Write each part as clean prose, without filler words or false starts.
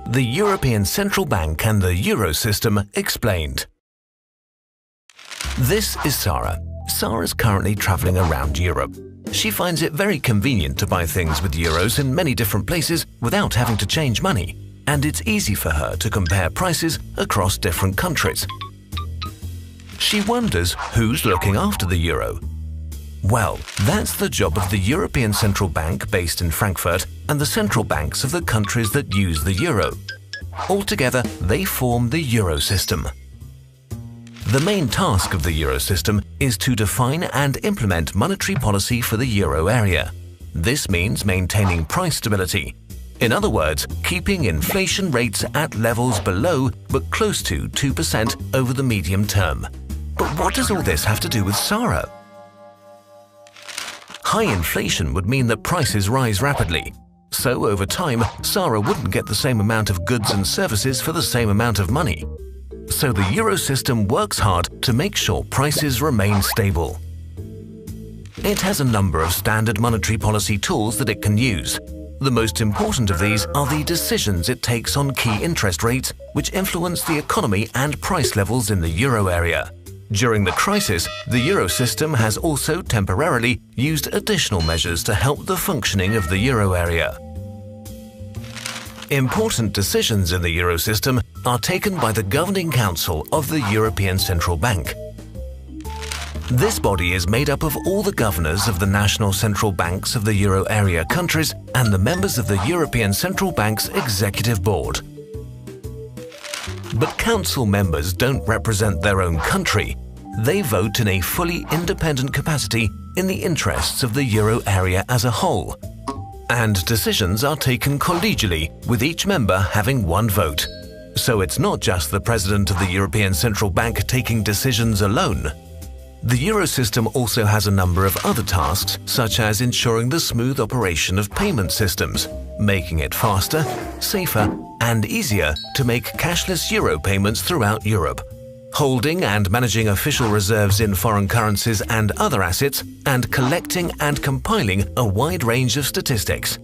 The European Central Bank and the Eurosystem explained. This is Sarah. Sarah's currently traveling around Europe. She finds it very convenient to buy things with euros in many different places without having to change money, and it's easy for her to compare prices across different countries. She wonders who's looking after the euro. Well, that's the job of the European Central Bank based in Frankfurt and the central banks of the countries that use the euro. Altogether, they form the Eurosystem. The main task of the Eurosystem is to define and implement monetary policy for the euro area. This means maintaining price stability. In other words, keeping inflation rates at levels below but close to 2% over the medium term. But what does all this have to do with Sarah? High inflation would mean that prices rise rapidly. So over time, Sarah wouldn't get the same amount of goods and services for the same amount of money. So the Eurosystem works hard to make sure prices remain stable. It has a number of standard monetary policy tools that it can use. The most important of these are the decisions it takes on key interest rates, which influence the economy and price levels in the euro area. During the crisis, the Eurosystem has also temporarily used additional measures to help the functioning of the euro area. Important decisions in the Eurosystem are taken by the Governing Council of the European Central Bank. This body is made up of all the governors of the national central banks of the euro area countries and the members of the European Central Bank's Executive Board. But council members don't represent their own country. They vote in a fully independent capacity in the interests of the euro area as a whole. And decisions are taken collegially, with each member having one vote. So it's not just the President of the European Central Bank taking decisions alone. The Eurosystem also has a number of other tasks, such as ensuring the smooth operation of payment systems, making it faster, safer, and easier to make cashless euro payments throughout Europe, holding and managing official reserves in foreign currencies and other assets, and collecting and compiling a wide range of statistics.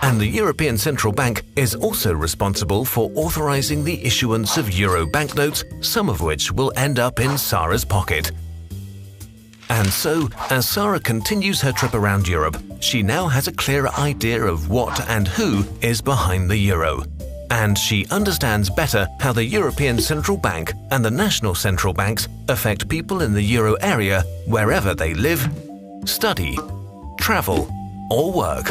And the European Central Bank is also responsible for authorizing the issuance of euro banknotes, some of which will end up in Sarah's pocket. And so, as Sarah continues her trip around Europe, she now has a clearer idea of what and who is behind the euro. And she understands better how the European Central Bank and the national central banks affect people in the euro area wherever they live, study, travel, or work.